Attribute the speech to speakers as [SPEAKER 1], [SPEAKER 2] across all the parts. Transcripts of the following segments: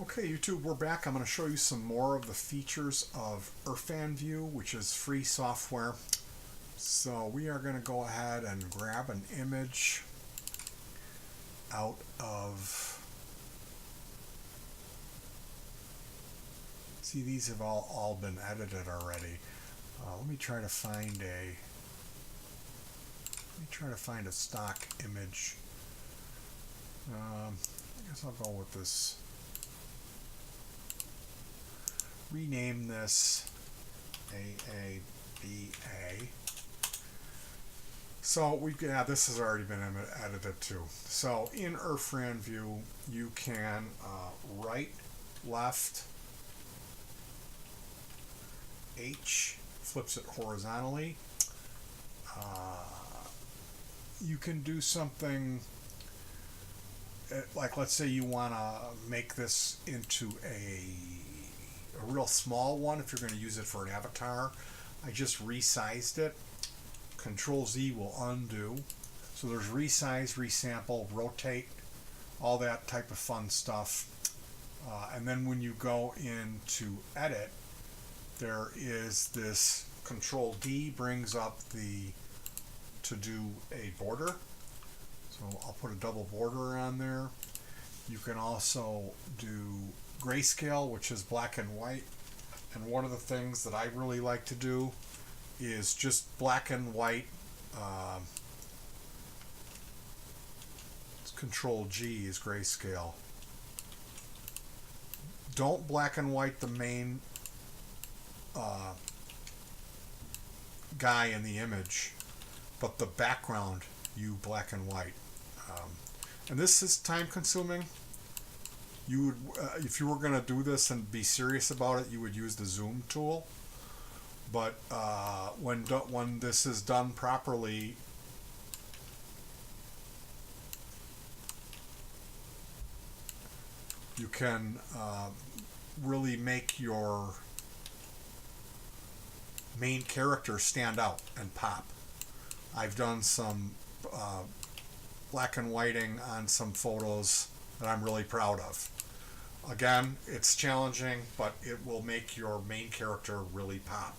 [SPEAKER 1] Okay, YouTube, we're back. I'm going to show you some more of the features of Irfan View, which is free software. So we are going to go ahead and grab an image out of... See, these have all been edited already. Let me try to find a stock image. I guess I'll go with this. Rename this AABA. So this has already been edited too. So in Irfan View, you can right, left, H flips it horizontally. You can do something like, let's say you want to make this into a real small one if you're going to use it for an avatar. I just resized it. Control Z will undo. So there's resize, resample, rotate, all that type of fun stuff. And then when you go into edit, there is this Control D brings up to do a border. So I'll put a double border on there. You can also do grayscale, which is black and white. And one of the things that I really like to do is just black and white. Control G is grayscale. Don't black and white the main guy in the image, but the background you black and white. And this is time consuming. You would, if you were going to do this and be serious about it, you would use the zoom tool. But when this is done properly, you can really make your main character stand out and pop. I've done some black and whiting on some photos that I'm really proud of. Again, it's challenging, but it will make your main character really pop.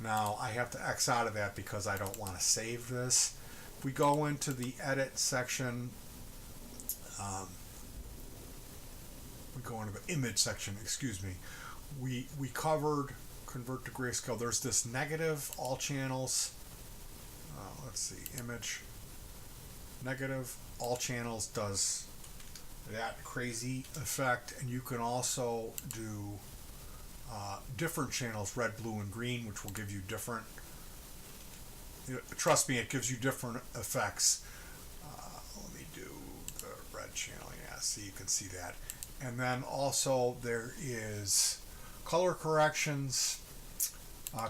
[SPEAKER 1] Now, I have to X out of that because I don't want to save this. If we go into the edit section, we go into the image section, excuse me. We covered convert to grayscale. There's this negative, all channels. Let's see, image, negative, all channels does that crazy effect. And you can also do different channels, red, blue, and green, which will give you different, trust me, it gives you different effects. Let me do the red channel, yeah, see, you can see that. And then also there is color corrections,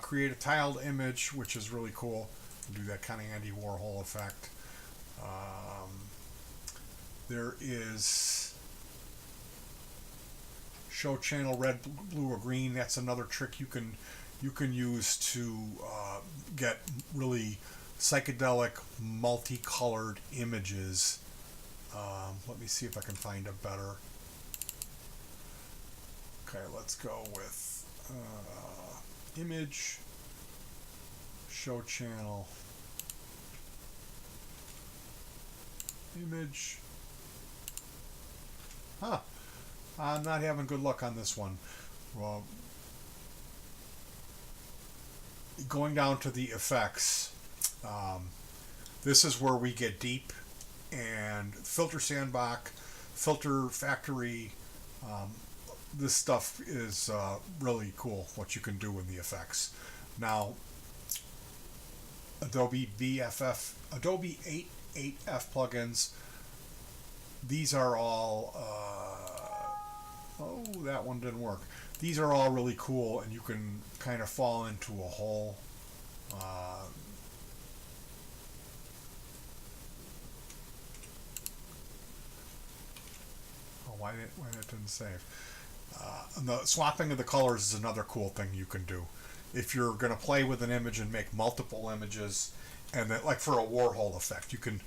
[SPEAKER 1] create a tiled image, which is really cool. Do that kind of Andy Warhol effect. There is show channel red, blue, or green. That's another trick you can use to get really psychedelic, multicolored images. Let me see if I can find a better. Okay, let's go with image, show channel, image. I'm not having good luck on this one. Well, going down to the effects, this is where we get deep, and Filter Sandbox, Filter Factory, this stuff is really cool what you can do in the effects. Now, Adobe 8F plugins, these are all oh, that one didn't work. These are all really cool, and you can kind of fall into a hole. Oh, why that didn't save? And the swapping of the colors is another cool thing you can do. If you're going to play with an image and make multiple images, and that, like for a Warhol effect, you can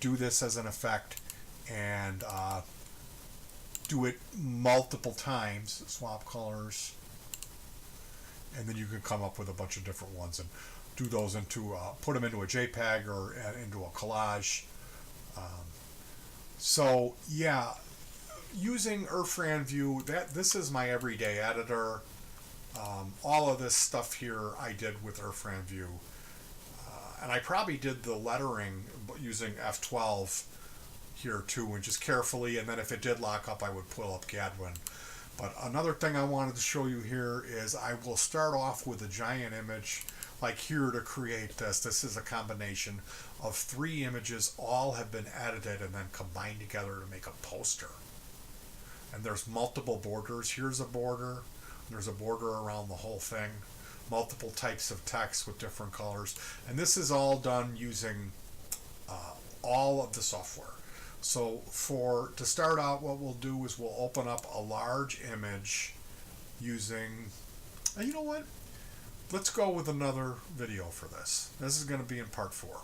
[SPEAKER 1] do this as an effect and do it multiple times, swap colors, and then you can come up with a bunch of different ones and do those into, put them into a JPEG or into a collage. So yeah, using Irfan View, this is my everyday editor. All of this stuff here I did with Irfan View. And I probably did the lettering using F12 here too, and just carefully, and then if it did lock up, I would pull up Gadwin. But another thing I wanted to show you here is I will start off with a giant image like here to create this. This is a combination of 3 images, all have been edited and then combined together to make a poster. And there's multiple borders. Here's a border. There's a border around the whole thing. Multiple types of text with different colors. And this is all done using all of the software. So to start out, what we'll do is we'll open up a large image using, you know what? Let's go with another video for this. This is going to be in part 4.